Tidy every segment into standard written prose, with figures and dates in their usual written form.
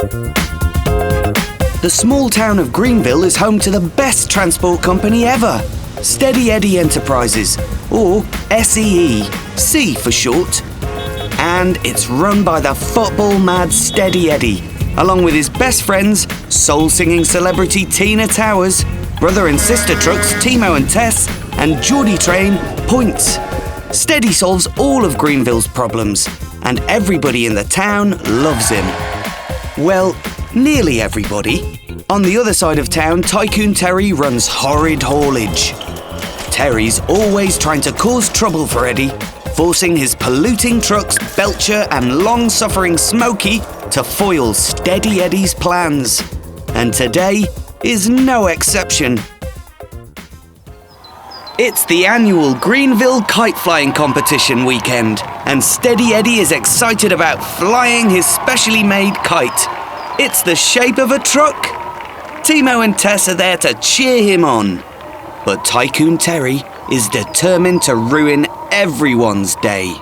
The small town of Greenville is home to the best transport company ever, Steady Eddie Enterprises, or SEE, C for short. And it's run by the football-mad Steady Eddie, along with his best friends, soul-singing celebrity Tina Towers, brother and sister trucks Timo and Tess, and Geordie train Points. Steady solves all of Greenville's problems, and everybody in the town loves him. Well, nearly everybody. On the other side of town, Tycoon Terry runs horrid haulage. Terry's always trying to cause trouble for Eddie, forcing his polluting trucks Belcher and long-suffering Smokey to foil Steady Eddie's plans. And today is no exception. It's the annual Greenville kite flying competition weekend, and Steady Eddie is excited about flying his specially made kite. It's the shape of a truck. Timo and Tess are there to cheer him on. But Tycoon Terry is determined to ruin everyone's day.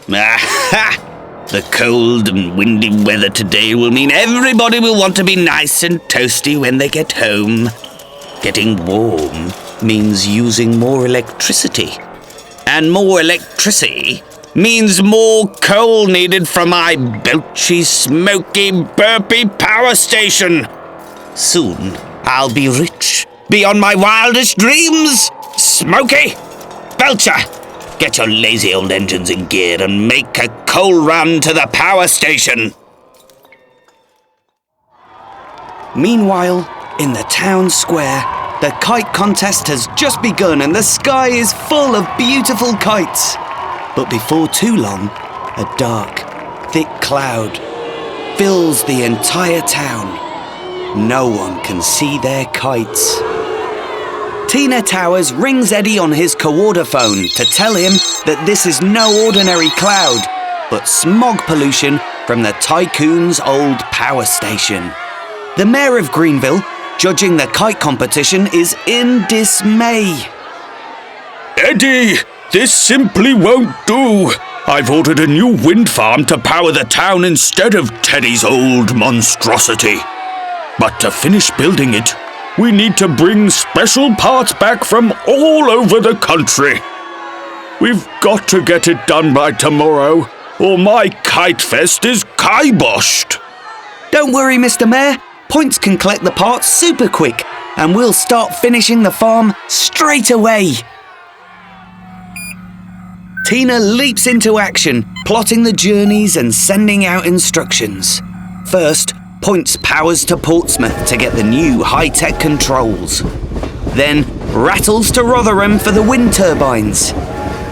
Aha! The cold and windy weather today will mean everybody will want to be nice and toasty when they get home. Getting warm means using more electricity. And more electricity means more coal needed from my belchy, smoky, burpy power station. Soon I'll be rich beyond my wildest dreams. Smokey, Belcher, get your lazy old engines in gear and make a coal run to the power station. Meanwhile, in the town square, the kite contest has just begun and the sky is full of beautiful kites. But before too long, a dark, thick cloud fills the entire town. No one can see their kites. Tina Towers rings Eddie on his co-order phone to tell him that this is no ordinary cloud, but smog pollution from the Tycoon's old power station. The mayor of Greenville, judging the kite competition, is in dismay. Eddie, this simply won't do. I've ordered a new wind farm to power the town instead of Teddy's old monstrosity. But to finish building it, we need to bring special parts back from all over the country. We've got to get it done by tomorrow, or my kite fest is kiboshed. Don't worry, Mr. Mayor. Points can collect the parts super quick, and we'll start finishing the farm straight away. Tina leaps into action, plotting the journeys and sending out instructions. First, Points powers to Portsmouth to get the new high-tech controls. Then rattles to Rotherham for the wind turbines.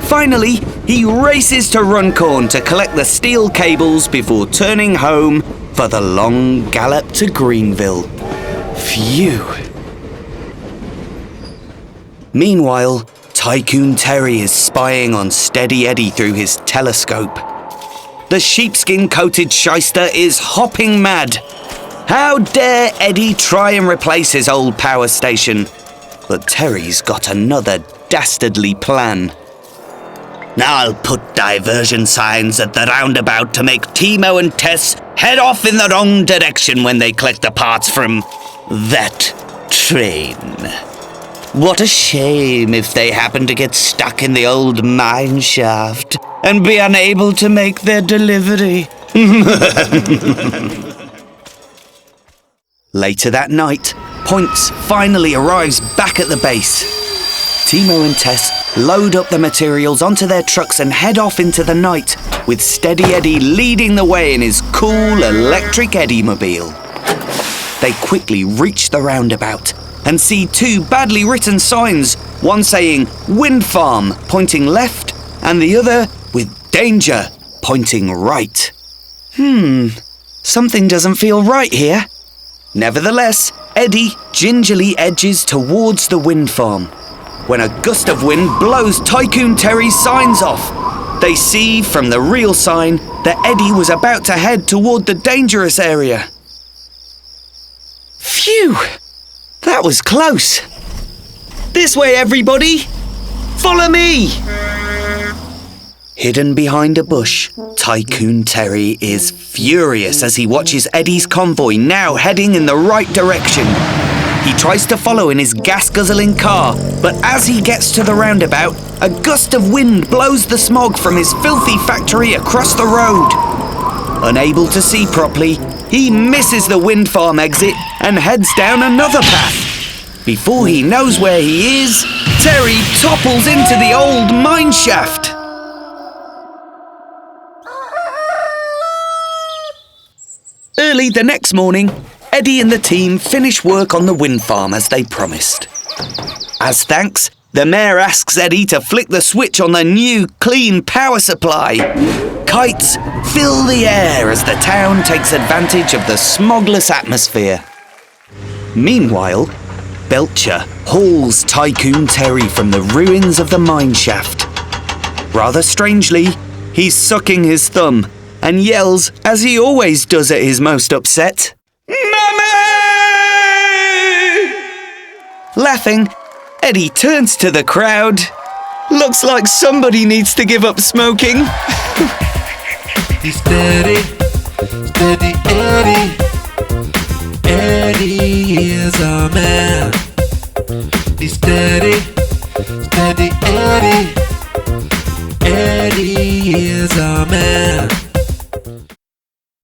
Finally, he races to Runcorn to collect the steel cables before turning home for the long gallop to Greenville. Phew. Meanwhile, Tycoon Terry is spying on Steady Eddie through his telescope. The sheepskin-coated shyster is hopping mad. How dare Eddie try and replace his old power station? But Terry's got another dastardly plan. Now I'll put diversion signs at the roundabout to make Timo and Tess head off in the wrong direction when they collect the parts from that train. What a shame if they happen to get stuck in the old mine shaft and be unable to make their delivery. Later that night, Points finally arrives back at the base. Timo and Tess load up the materials onto their trucks and head off into the night, with Steady Eddie leading the way in his cool electric Eddie-mobile. They quickly reach the roundabout and see two badly written signs, one saying Wind Farm pointing left and the other with Danger pointing right. Something doesn't feel right here. Nevertheless, Eddie gingerly edges towards the wind farm. When a gust of wind blows Tycoon Terry's signs off, they see from the real sign that Eddie was about to head toward the dangerous area. Phew! That was close. This way, everybody! Follow me! Hidden behind a bush, Tycoon Terry is furious as he watches Eddie's convoy now heading in the right direction. He tries to follow in his gas-guzzling car, but as he gets to the roundabout, a gust of wind blows the smog from his filthy factory across the road. Unable to see properly, he misses the wind farm exit and heads down another path. Before he knows where he is, Terry topples into the old mine shaft. Early the next morning, Eddie and the team finish work on the wind farm as they promised. As thanks, the mayor asks Eddie to flick the switch on the new, clean power supply. Kites fill the air as the town takes advantage of the smogless atmosphere. Meanwhile, Belcher hauls Tycoon Terry from the ruins of the mine shaft. Rather strangely, he's sucking his thumb and yells, as he always does at his most upset, "Mummy!" Laughing, Eddie turns to the crowd. Looks like somebody needs to give up smoking. He's steady, steady Eddie. Eddie is a man. He's steady, steady Eddie. Eddie is a man.